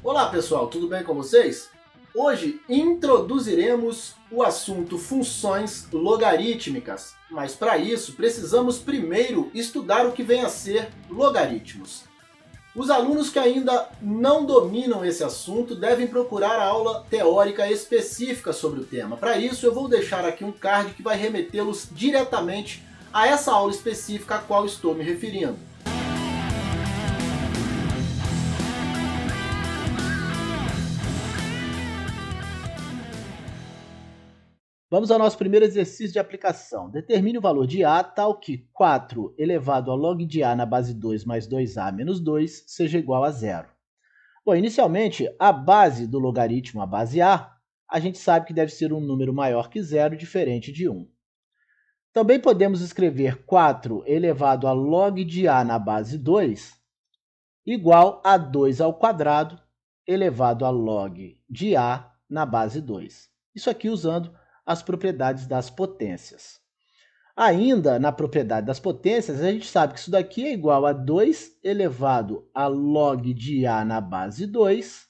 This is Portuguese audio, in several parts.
Olá pessoal, tudo bem com vocês? Hoje introduziremos o assunto funções logarítmicas, mas para isso precisamos primeiro estudar o que vem a ser logaritmos. Os alunos que ainda não dominam esse assunto devem procurar a aula teórica específica sobre o tema. Para isso eu vou deixar aqui um card que vai remetê-los diretamente a essa aula específica a qual estou me referindo. Vamos ao nosso primeiro exercício de aplicação. Determine o valor de A tal que 4 elevado a log de A na base 2 mais 2A menos 2 seja igual a zero. Bom, inicialmente, a base do logaritmo, a base A, a gente sabe que deve ser um número maior que zero, diferente de 1. Também podemos escrever 4 elevado a log de A na base 2 igual a 2 ao quadrado elevado a log de A na base 2. Isso aqui usando as propriedades das potências. Ainda na propriedade das potências, a gente sabe que isso daqui é igual a 2 elevado a log de A na base 2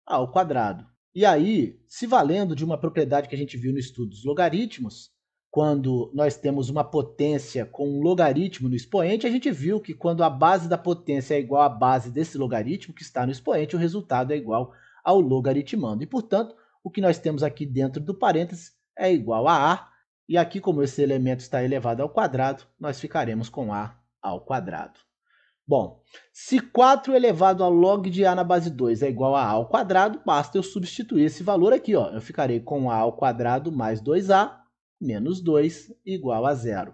ao quadrado. E aí, se valendo de uma propriedade que a gente viu no estudo dos logaritmos, quando nós temos uma potência com um logaritmo no expoente, a gente viu que quando a base da potência é igual à base desse logaritmo que está no expoente, o resultado é igual ao logaritmando. E, portanto, o que nós temos aqui dentro do parênteses é igual a A, e aqui, como esse elemento está elevado ao quadrado, nós ficaremos com A ao quadrado. Bom, se 4 elevado a log de A na base 2 é igual a ao quadrado, basta eu substituir esse valor aqui. Eu ficarei com A ao quadrado mais 2A menos 2 igual a zero.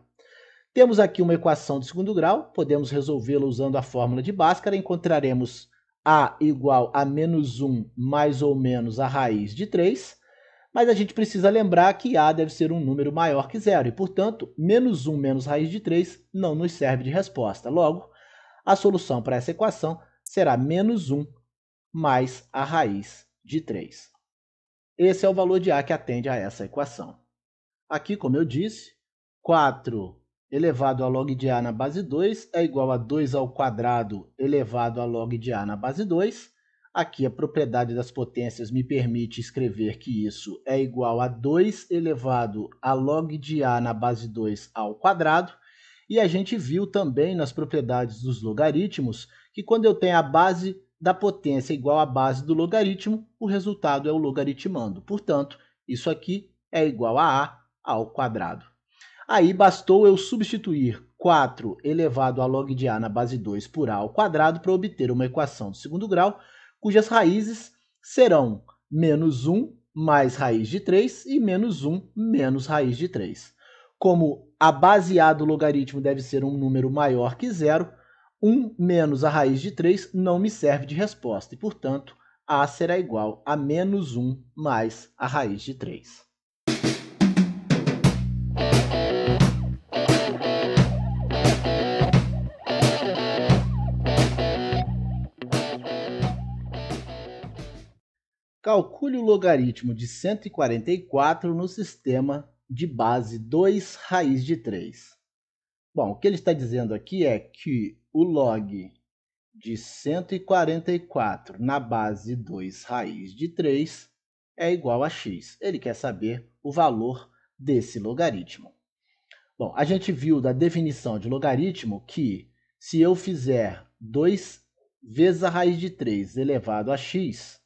Temos aqui uma equação de segundo grau, podemos resolvê-la usando a fórmula de Bhaskara. Encontraremos A igual a menos 1 mais ou menos a raiz de 3. Mas a gente precisa lembrar que A deve ser um número maior que zero e, portanto, menos 1 menos raiz de 3 não nos serve de resposta. Logo, a solução para essa equação será menos 1 mais a raiz de 3. Esse é o valor de A que atende a essa equação. Aqui, como eu disse, 4 elevado a log de A na base 2 é igual a 2 ao quadrado elevado a log de A na base 2. Aqui a propriedade das potências me permite escrever que isso é igual a 2 elevado a log de A na base 2 ao quadrado. E a gente viu também nas propriedades dos logaritmos que quando eu tenho a base da potência igual à base do logaritmo, o resultado é o logaritmando. Portanto, isso aqui é igual a A ao quadrado. Aí bastou eu substituir 4 elevado a log de A na base 2 por A ao quadrado para obter uma equação de segundo grau, cujas raízes serão menos 1 mais raiz de 3 e menos 1 menos raiz de 3. Como a base A do logaritmo deve ser um número maior que zero, 1 menos a raiz de 3 não me serve de resposta, e, portanto, A será igual a menos 1 mais a raiz de 3. Calcule o logaritmo de 144 no sistema de base 2 raiz de 3. Bom, o que ele está dizendo aqui é que o log de 144 na base 2 raiz de 3 é igual a x. Ele quer saber o valor desse logaritmo. Bom, a gente viu da definição de logaritmo que se eu fizer 2 vezes a raiz de 3 elevado a x,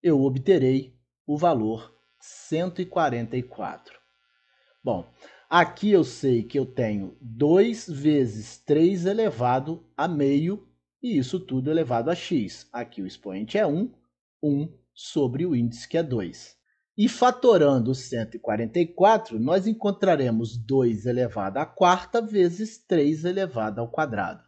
eu obterei o valor 144. Bom, aqui eu sei que eu tenho 2 vezes 3 elevado a meio, e isso tudo elevado a x. Aqui o expoente é 1 sobre o índice, que é 2. E fatorando 144, nós encontraremos 2 elevado à quarta vezes 3 elevado ao quadrado.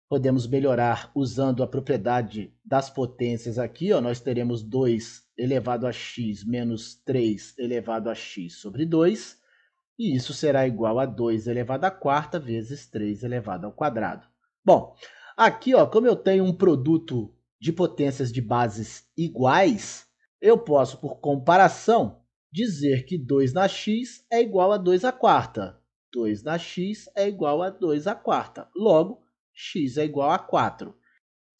Podemos melhorar usando a propriedade das potências aqui. Nós teremos 2 elevado a x menos 3 elevado a x sobre 2. E isso será igual a 2 elevado à quarta vezes 3 elevado ao quadrado. Bom, aqui, como eu tenho um produto de potências de bases iguais, eu posso, por comparação, dizer que 2 na x é igual a 2 à quarta. 2 na x é igual a 2 à quarta. Logo, x é igual a 4.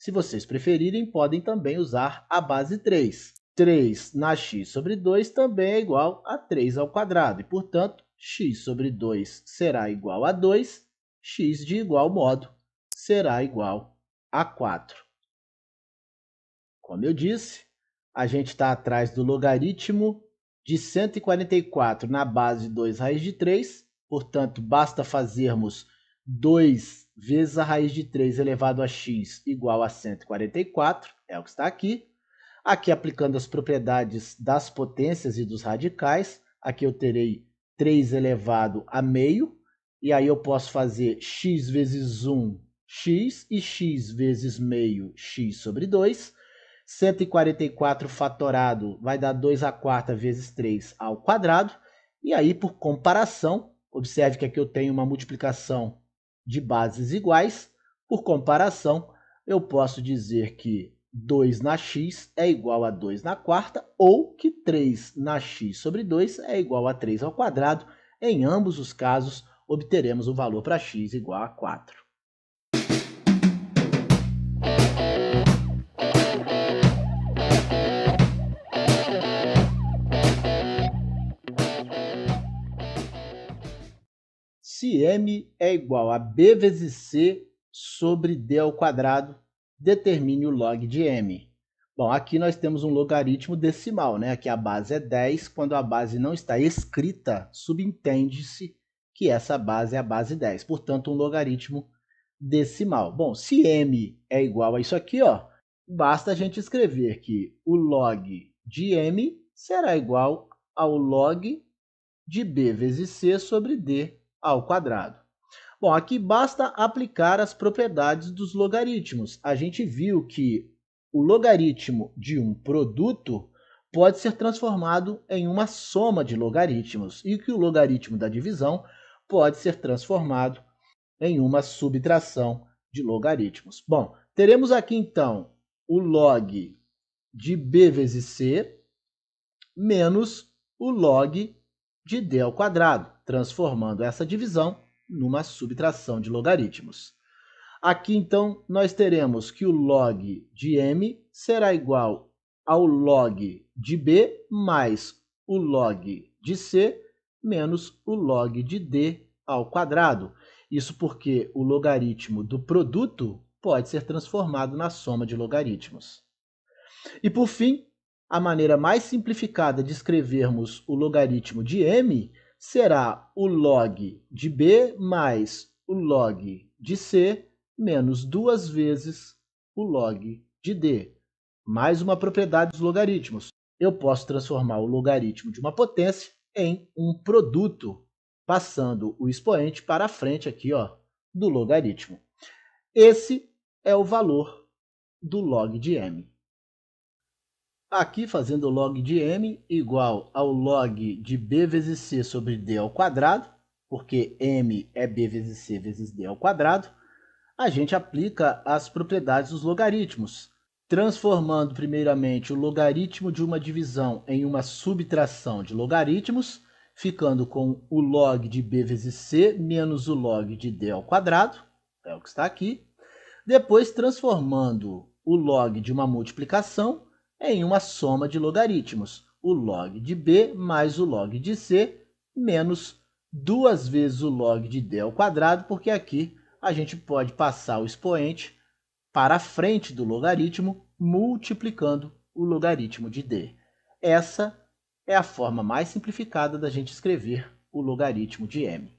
Se vocês preferirem, podem também usar a base 3. 3 na x sobre 2 também é igual a 3 ao quadrado, e, portanto, x sobre 2 será igual a 2, x de igual modo será igual a 4. Como eu disse, a gente está atrás do logaritmo de 144 na base 2 raiz de 3, portanto, basta fazermos 2 vezes a raiz de 3 elevado a x igual a 144, é o que está aqui. Aqui, aplicando as propriedades das potências e dos radicais, aqui eu terei 3 elevado a meio, e aí eu posso fazer x vezes 1, x, e x vezes meio, x sobre 2. 144 fatorado vai dar 2 à quarta vezes 3 ao quadrado. E aí, por comparação, observe que aqui eu tenho uma multiplicação de bases iguais. Por comparação, eu posso dizer que 2 na x é igual a 2 na quarta, ou que 3 na x sobre 2 é igual a 3 ao quadrado. Em ambos os casos, obteremos o valor para x igual a 4. Se m é igual a b vezes c sobre d ao quadrado, determine o log de m. Bom, aqui nós temos um logaritmo decimal, né? Aqui a base é 10. Quando a base não está escrita, subentende-se que essa base é a base 10. Portanto, um logaritmo decimal. Bom, se m é igual a isso aqui, ó, basta a gente escrever que o log de m será igual ao log de b vezes c sobre d ao quadrado. Bom, aqui basta aplicar as propriedades dos logaritmos. A gente viu que o logaritmo de um produto pode ser transformado em uma soma de logaritmos e que o logaritmo da divisão pode ser transformado em uma subtração de logaritmos. Bom, teremos aqui então o log de b vezes c menos o log de d ao quadrado, transformando essa divisão numa subtração de logaritmos. Aqui, então, nós teremos que o log de m será igual ao log de b mais o log de c menos o log de d ao quadrado. Isso porque o logaritmo do produto pode ser transformado na soma de logaritmos. E, por fim, a maneira mais simplificada de escrevermos o logaritmo de m será o log de b mais o log de c menos 2 vezes o log de d. Mais uma propriedade dos logaritmos. Eu posso transformar o logaritmo de uma potência em um produto, passando o expoente para a frente aqui, ó, do logaritmo. Esse é o valor do log de m. Aqui, fazendo o log de m igual ao log de b vezes c sobre d ao quadrado, porque m é b vezes c vezes d ao quadrado, a gente aplica as propriedades dos logaritmos, transformando primeiramente o logaritmo de uma divisão em uma subtração de logaritmos, ficando com o log de b vezes c menos o log de d ao quadrado, é o que está aqui. Depois, transformando o log de uma multiplicação em uma soma de logaritmos, o log de b mais o log de c menos 2 vezes o log de d ao quadrado, porque aqui a gente pode passar o expoente para a frente do logaritmo, multiplicando o logaritmo de d. Essa é a forma mais simplificada da gente escrever o logaritmo de m.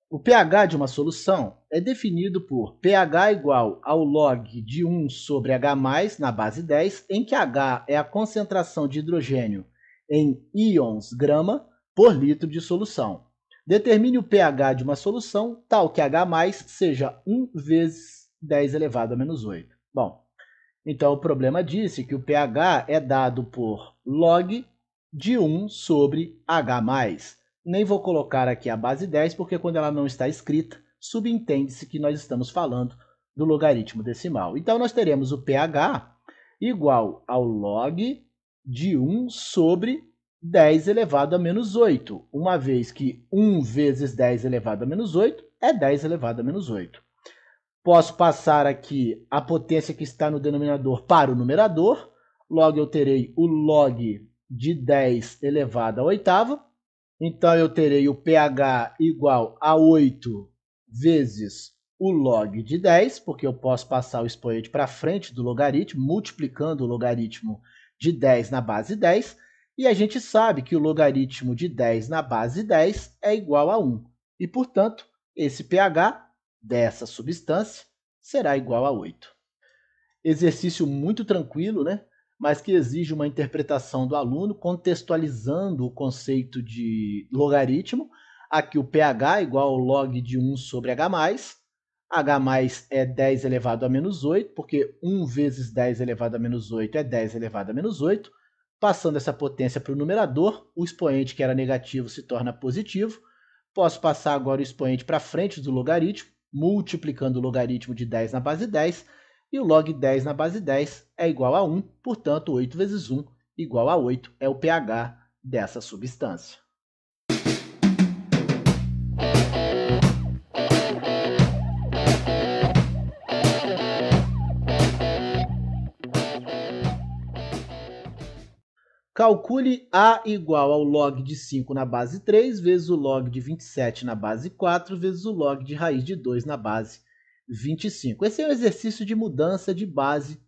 O pH de uma solução é definido por pH igual ao log de 1 sobre H+, na base 10, em que H é a concentração de hidrogênio em íons grama por litro de solução. Determine o pH de uma solução tal que H+ seja 1 vezes 10 elevado a menos 8. Bom, então o problema disse que o pH é dado por log de 1 sobre H+. Nem vou colocar aqui a base 10, porque quando ela não está escrita, subentende-se que nós estamos falando do logaritmo decimal. Então, nós teremos o pH igual ao log de 1 sobre 10 elevado a menos 8, uma vez que 1 vezes 10 elevado a menos 8 é 10 elevado a menos 8. Posso passar aqui a potência que está no denominador para o numerador, logo eu terei o log de 10 elevado à oitava, então eu terei o pH igual a 8 vezes o log de 10, porque eu posso passar o expoente para frente do logaritmo, multiplicando o logaritmo de 10 na base 10, e a gente sabe que o logaritmo de 10 na base 10 é igual a 1. E, portanto, esse pH dessa substância será igual a 8. Exercício muito tranquilo, né? Mas que exige uma interpretação do aluno, contextualizando o conceito de logaritmo. Aqui o pH é igual ao log de 1 sobre H+. H+ é 10 elevado a menos 8, porque 1 vezes 10 elevado a menos 8 é 10 elevado a menos 8. Passando essa potência para o numerador, o expoente que era negativo se torna positivo. Posso passar agora o expoente para frente do logaritmo, multiplicando o logaritmo de 10 na base 10, e o log 10 na base 10 é igual a 1, portanto, 8 vezes 1 igual a 8 é o pH dessa substância. Calcule A igual ao log de 5 na base 3 vezes o log de 27 na base 4 vezes o log de raiz de 2 na base 25. Esse é o exercício de mudança de base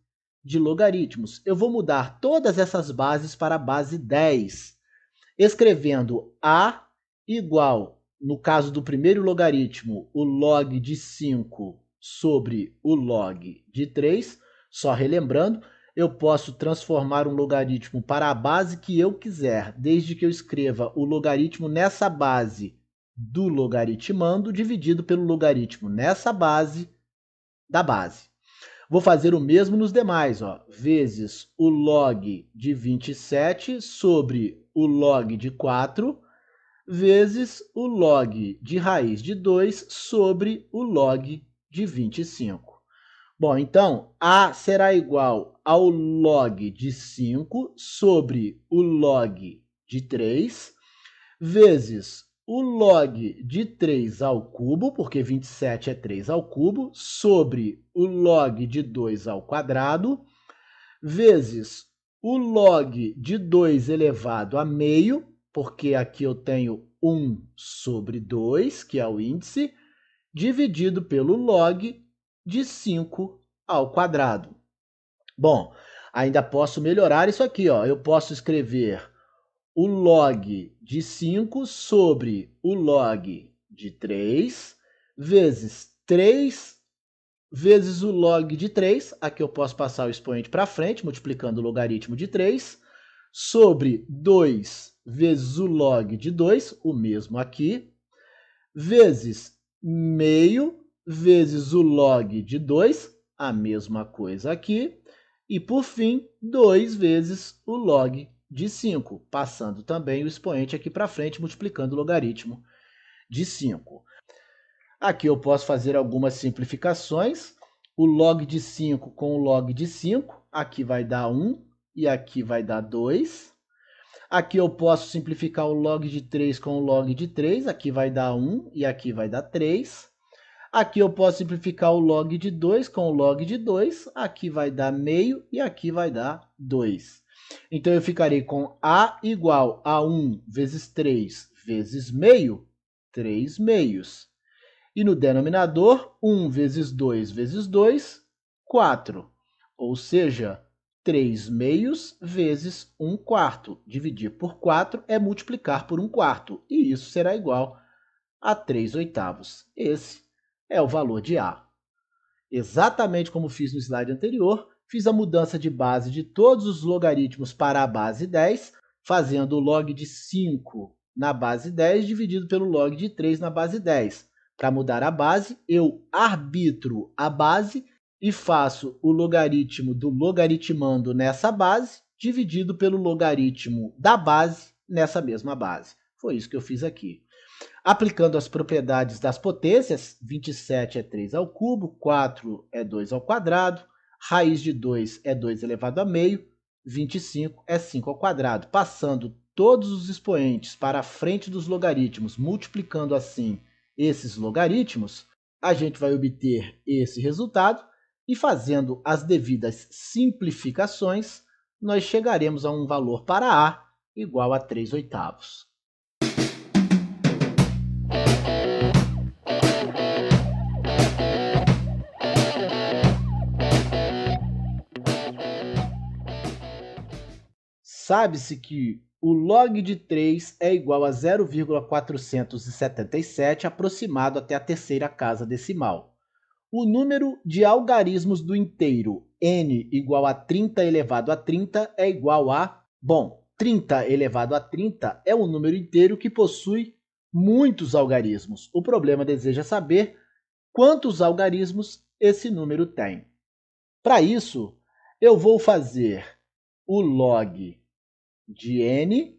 de logaritmos. Eu vou mudar todas essas bases para a base 10, escrevendo A igual, no caso do primeiro logaritmo, o log de 5 sobre o log de 3. Só relembrando, eu posso transformar um logaritmo para a base que eu quiser, desde que eu escreva o logaritmo nessa base do logaritmando dividido pelo logaritmo nessa base da base. Vou fazer o mesmo nos demais, ó, vezes o log de 27 sobre o log de 4, vezes o log de raiz de 2 sobre o log de 25. Bom, então, A será igual ao log de 5 sobre o log de 3, vezes o log de 3 ao cubo, porque 27 é 3 ao cubo, sobre o log de 2 ao quadrado, vezes o log de 2 elevado a meio, porque aqui eu tenho 1 sobre 2, que é o índice, dividido pelo log de 5 ao quadrado. Bom, ainda posso melhorar isso aqui, ó. Eu posso escrever o log de 5 sobre o log de 3, vezes 3 vezes o log de 3, aqui eu posso passar o expoente para frente, multiplicando o logaritmo de 3, sobre 2 vezes o log de 2, o mesmo aqui, vezes meio vezes o log de 2, a mesma coisa aqui, e por fim, 2 vezes o log de 5, passando também o expoente aqui para frente, multiplicando o logaritmo de 5. Aqui eu posso fazer algumas simplificações. O log de 5 com o log de 5, aqui vai dar 1 e aqui vai dar 2. Aqui eu posso simplificar o log de 3 com o log de 3, aqui vai dar 1 e aqui vai dar 3. Aqui eu posso simplificar o log de 2 com o log de 2, aqui vai dar meio e aqui vai dar 2. Então eu ficarei com A igual a 1 vezes 3 vezes meio, 3 meios. E no denominador, 1 vezes 2 vezes 2, 4. Ou seja, 3 meios vezes 1 quarto. Dividir por 4 é multiplicar por 1 quarto. E isso será igual a 3 oitavos. Esse é o valor de A. Exatamente como fiz no slide anterior, fiz a mudança de base de todos os logaritmos para a base 10, fazendo o log de 5 na base 10 dividido pelo log de 3 na base 10. Para mudar a base, eu arbitro a base e faço o logaritmo do logaritmando nessa base dividido pelo logaritmo da base nessa mesma base. Foi isso que eu fiz aqui. Aplicando as propriedades das potências, 27 é 3 ao cubo, 4 é 2 ao quadrado, Raiz de 2 é 2 elevado a meio, 25 é 5 ao quadrado. Passando todos os expoentes para a frente dos logaritmos, multiplicando assim esses logaritmos, a gente vai obter esse resultado e fazendo as devidas simplificações, nós chegaremos a um valor para A igual a 3/8. Sabe-se que o log de 3 é igual a 0,477 aproximado até a terceira casa decimal. O número de algarismos do inteiro n igual a 30 elevado a 30 é igual a... Bom, 30 elevado a 30 é um número inteiro que possui muitos algarismos. O problema deseja saber quantos algarismos esse número tem. Para isso, eu vou fazer o log de n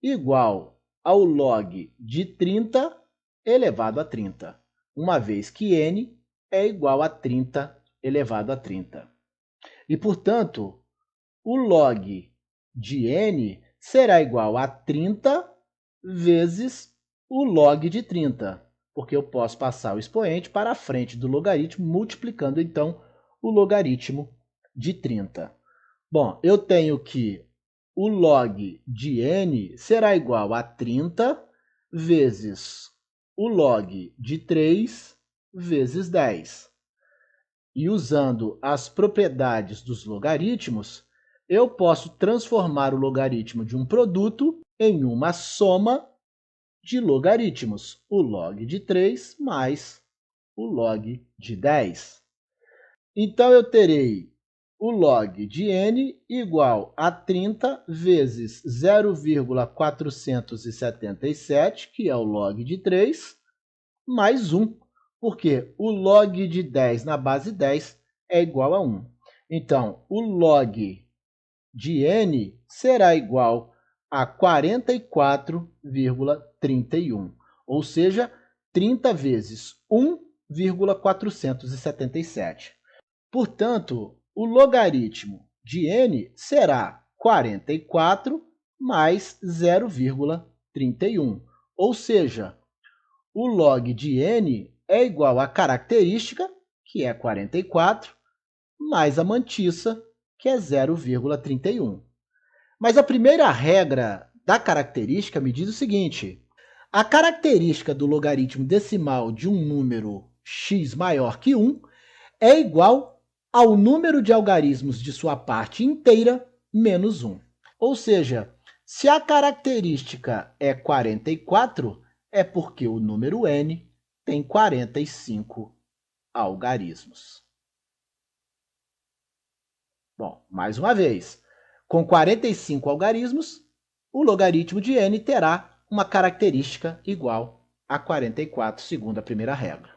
igual ao log de 30 elevado a 30, uma vez que n é igual a 30 elevado a 30. E, portanto, o log de n será igual a 30 vezes o log de 30, porque eu posso passar o expoente para a frente do logaritmo, multiplicando, então, o logaritmo de 30. Bom, eu tenho que o log de n será igual a 30 vezes o log de 3 vezes 10. E usando as propriedades dos logaritmos, eu posso transformar o logaritmo de um produto em uma soma de logaritmos, o log de 3 mais o log de 10. Então, eu terei o log de n igual a 30 vezes 0,477, que é o log de 3, mais 1, porque o log de 10 na base 10 é igual a 1. Então, o log de n será igual a 44,31, ou seja, 30 vezes 1,477. Portanto, o logaritmo de n será 44 mais 0,31, ou seja, o log de n é igual à característica, que é 44, mais a mantissa, que é 0,31. Mas a primeira regra da característica me diz o seguinte: a característica do logaritmo decimal de um número x maior que 1 é igual ao número de algarismos de sua parte inteira menos 1. Ou seja, se a característica é 44, é porque o número n tem 45 algarismos. Bom, mais uma vez, com 45 algarismos, o logaritmo de n terá uma característica igual a 44, segundo a primeira regra.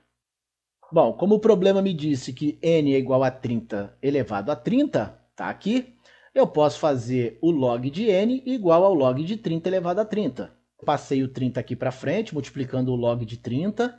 Bom, como o problema me disse que n é igual a 30 elevado a 30, está aqui, eu posso fazer o log de n igual ao log de 30 elevado a 30. Passei o 30 aqui para frente, multiplicando o log de 30.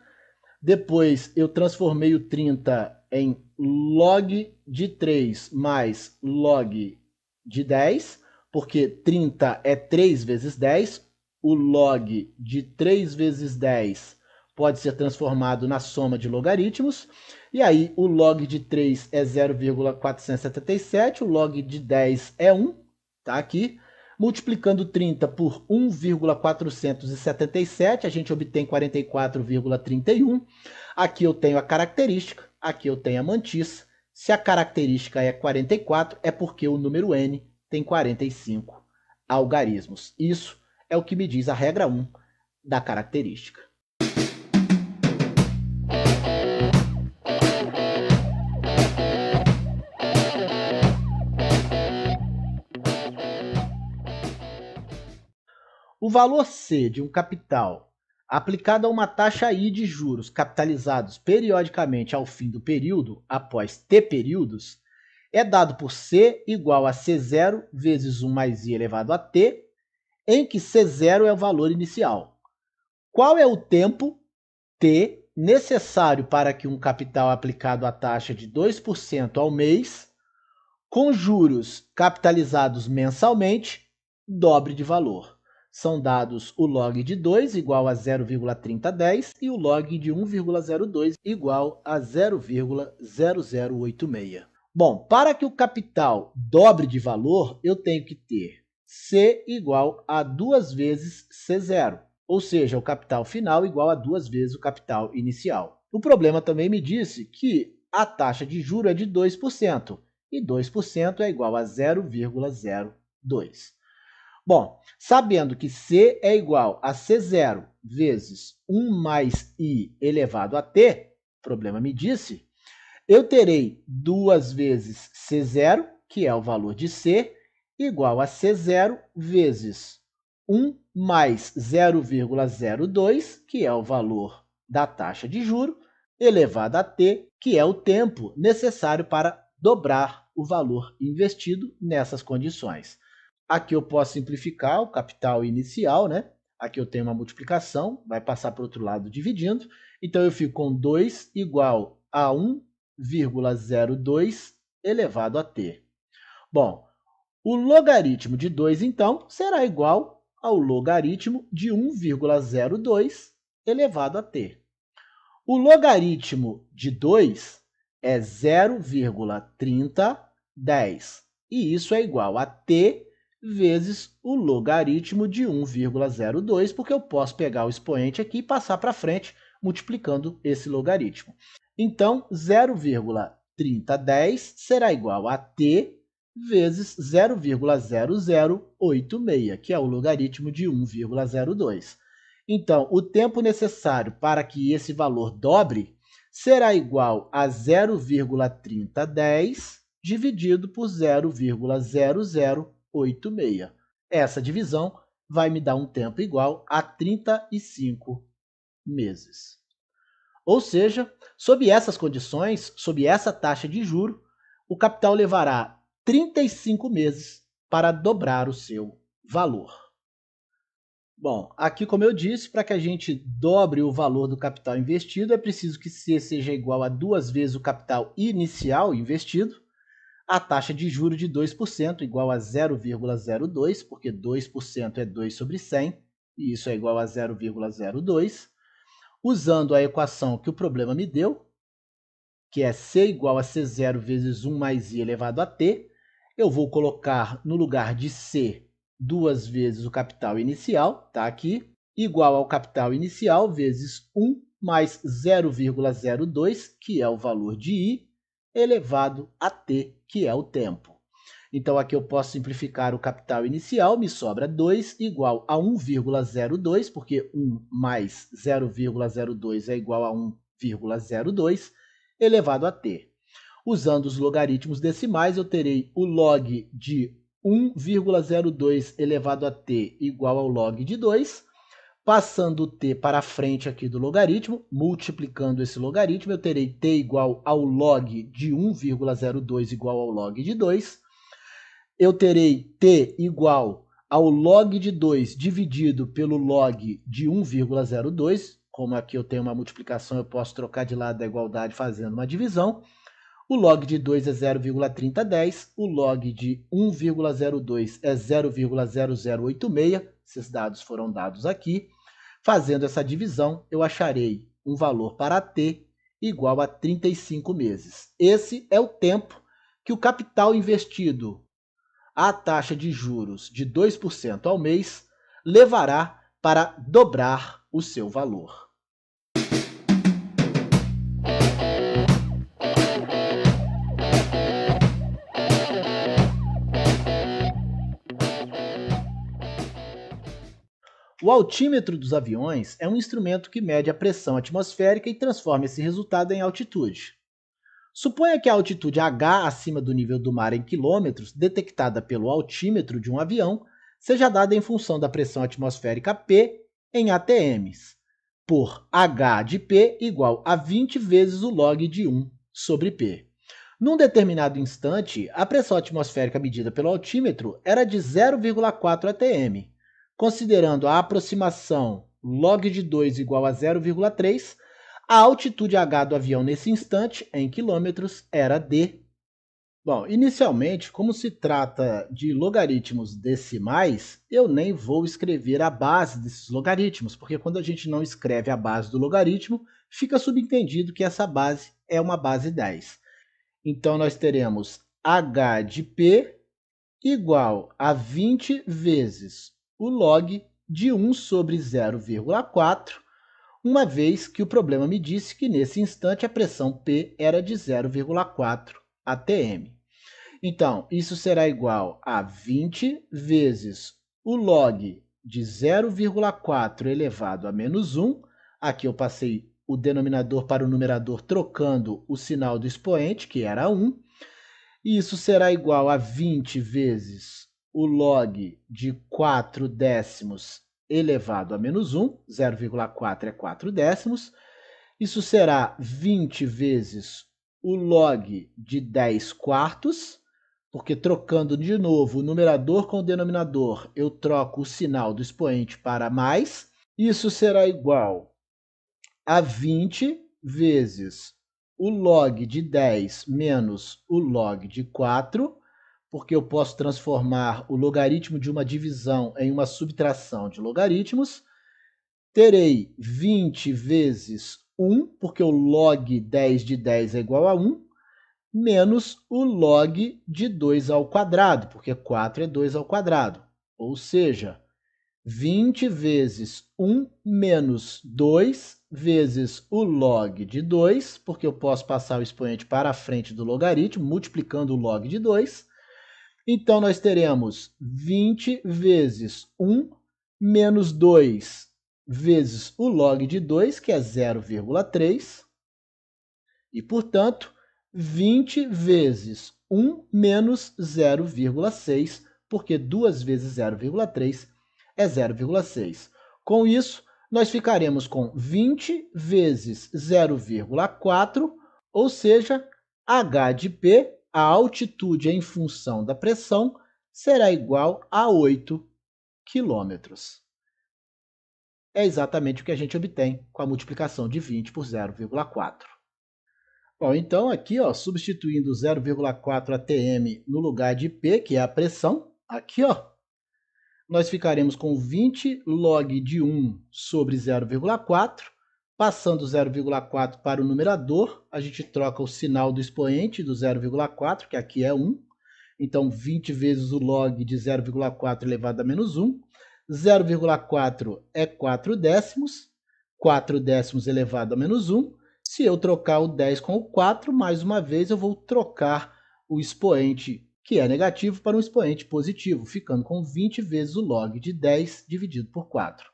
Depois, eu transformei o 30 em log de 3 mais log de 10, porque 30 é 3 vezes 10. O log de 3 vezes 10 pode ser transformado na soma de logaritmos. E aí, o log de 3 é 0,477, o log de 10 é 1, tá aqui. Multiplicando 30 por 1,477, a gente obtém 44,31. Aqui eu tenho a característica, aqui eu tenho a mantissa. Se a característica é 44, é porque o número n tem 45 algarismos. Isso é o que me diz a regra 1 da característica. O valor C de um capital aplicado a uma taxa I de juros capitalizados periodicamente ao fim do período, após T períodos, é dado por C igual a C0 vezes 1 mais I elevado a T, em que C0 é o valor inicial. Qual é o tempo T necessário para que um capital aplicado à taxa de 2% ao mês, com juros capitalizados mensalmente, dobre de valor. São dados o log de 2 igual a 0,3010 e o log de 1,02 igual a 0,0086. Bom, para que o capital dobre de valor, eu tenho que ter C igual a 2 vezes C0, ou seja, o capital final igual a 2 vezes o capital inicial. O problema também me disse que a taxa de juros é de 2%, e 2% é igual a 0,02. Bom, sabendo que C é igual a C0 vezes 1 mais I elevado a T, o problema me disse, eu terei 2 vezes C0, que é o valor de C, igual a C0 vezes 1 mais 0,02, que é o valor da taxa de juro, elevado a T, que é o tempo necessário para dobrar o valor investido nessas condições. Aqui eu posso simplificar o capital inicial, né? Aqui eu tenho uma multiplicação, vai passar para o outro lado dividindo. Então, eu fico com 2 igual a 1,02 elevado a t. Bom, o logaritmo de 2, então, será igual ao logaritmo de 1,02 elevado a t. O logaritmo de 2 é 0,3010, e isso é igual a t vezes o logaritmo de 1,02, porque eu posso pegar o expoente aqui e passar para frente, multiplicando esse logaritmo. Então, 0,3010 será igual a t vezes 0,0086, que é o logaritmo de 1,02. Então, o tempo necessário para que esse valor dobre será igual a 0,3010 dividido por 0,0086. Essa divisão vai me dar um tempo igual a 35 meses. Ou seja, sob essas condições, sob essa taxa de juro, o capital levará 35 meses para dobrar o seu valor. Bom, aqui, como eu disse, para que a gente dobre o valor do capital investido, é preciso que C seja igual a 2 vezes o capital inicial investido, a taxa de juros de 2% igual a 0,02, porque 2% é 2 sobre 100, e isso é igual a 0,02. Usando a equação que o problema me deu, que é C igual a C0 vezes 1 mais I elevado a T, eu vou colocar no lugar de C 2 vezes o capital inicial, está aqui, igual ao capital inicial vezes 1 mais 0,02, que é o valor de I, elevado a T, que é o tempo. Então, aqui eu posso simplificar o capital inicial, me sobra 2 igual a 1,02, porque 1 mais 0,02 é igual a 1,02, elevado a t. Usando os logaritmos decimais, eu terei o log de 1,02 elevado a t igual ao log de 2. Passando o t para frente aqui do logaritmo, multiplicando esse logaritmo, eu terei t igual ao log de 1,02 igual ao log de 2. Eu terei t igual ao log de 2 dividido pelo log de 1,02. Como aqui eu tenho uma multiplicação, eu posso trocar de lado da igualdade fazendo uma divisão. O log de 2 é 0,3010, o log de 1,02 é 0,0086. Esses dados foram dados aqui. Fazendo essa divisão, eu acharei um valor para t igual a 35 meses. Esse é o tempo que o capital investido à taxa de juros de 2% ao mês levará para dobrar o seu valor. O altímetro dos aviões é um instrumento que mede a pressão atmosférica e transforma esse resultado em altitude. Suponha que a altitude H acima do nível do mar em quilômetros, detectada pelo altímetro de um avião, seja dada em função da pressão atmosférica P em ATMs, por H de P igual a 20 vezes o log de 1 sobre P. Num determinado instante, a pressão atmosférica medida pelo altímetro era de 0,4 atm. Considerando a aproximação log de 2 igual a 0,3, A altitude H do avião nesse instante, em quilômetros, era d. Bom, inicialmente, como se trata de logaritmos decimais, eu nem vou escrever a base desses logaritmos, porque quando a gente não escreve a base do logaritmo, fica subentendido que essa base é uma base 10. Então, nós teremos h de p igual a 20 vezes o log de 1 sobre 0,4, uma vez que o problema me disse que nesse instante a pressão P era de 0,4 atm. Então, isso será igual a 20 vezes o log de 0,4 elevado a menos 1. Aqui eu passei o denominador para o numerador trocando o sinal do expoente, que era 1. Isso será igual a 20 vezes o log de 4 décimos elevado a menos 1. 0,4 é 4 décimos. Isso será 20 vezes o log de 10 quartos, porque trocando de novo o numerador com o denominador, eu troco o sinal do expoente para mais. Isso será igual a 20 vezes o log de 10 menos o log de 4, porque eu posso transformar o logaritmo de uma divisão em uma subtração de logaritmos. Terei 20 vezes 1, porque o log 10 de 10 é igual a 1, menos o log de 2 ao quadrado, porque 4 é 2 ao quadrado. Ou seja, 20 vezes 1 menos 2 vezes o log de 2, porque eu posso passar o expoente para a frente do logaritmo, multiplicando o log de 2. Então, nós teremos 20 vezes 1 menos 2 vezes o log de 2, que é 0,3. E, portanto, 20 vezes 1 menos 0,6, porque 2 vezes 0,3 é 0,6. Com isso, nós ficaremos com 20 vezes 0,4, ou seja, h de P, a altitude em função da pressão, será igual a 8 quilômetros. É exatamente o que a gente obtém com a multiplicação de 20 por 0,4. Bom, então aqui, substituindo 0,4 atm no lugar de P, que é a pressão, aqui, nós ficaremos com 20 log de 1 sobre 0,4. Passando 0,4 para o numerador, a gente troca o sinal do expoente do 0,4, que aqui é 1. Então, 20 vezes o log de 0,4 elevado a menos 1. 0,4 é 4 décimos. 4 décimos elevado a menos 1. Se eu trocar o 10 com o 4, mais uma vez eu vou trocar o expoente, que é negativo, para um expoente positivo, ficando com 20 vezes o log de 10 dividido por 4.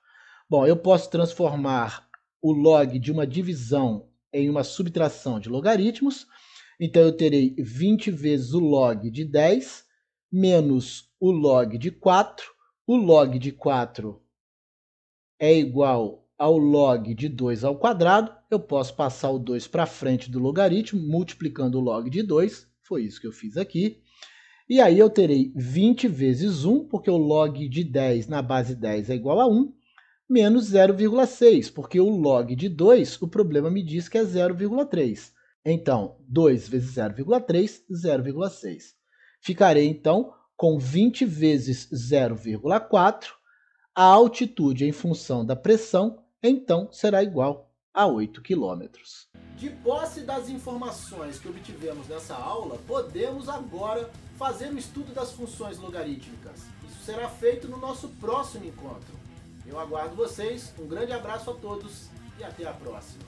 Bom, eu posso transformar o log de uma divisão em uma subtração de logaritmos. Então, eu terei 20 vezes o log de 10 menos o log de 4. O log de 4 é igual ao log de 2 ao quadrado. Eu posso passar o 2 para frente do logaritmo, multiplicando o log de 2. Foi isso que eu fiz aqui. E aí eu terei 20 vezes 1, porque o log de 10 na base 10 é igual a 1, menos 0,6, porque o log de 2, o problema me diz que é 0,3. Então, 2 vezes 0,3, 0,6. Ficarei, então, com 20 vezes 0,4. A altitude em função da pressão, então, será igual a 8 km. De posse das informações que obtivemos nessa aula, podemos agora fazer o estudo das funções logarítmicas. Isso será feito no nosso próximo encontro. Eu aguardo vocês, um grande abraço a todos e até a próxima.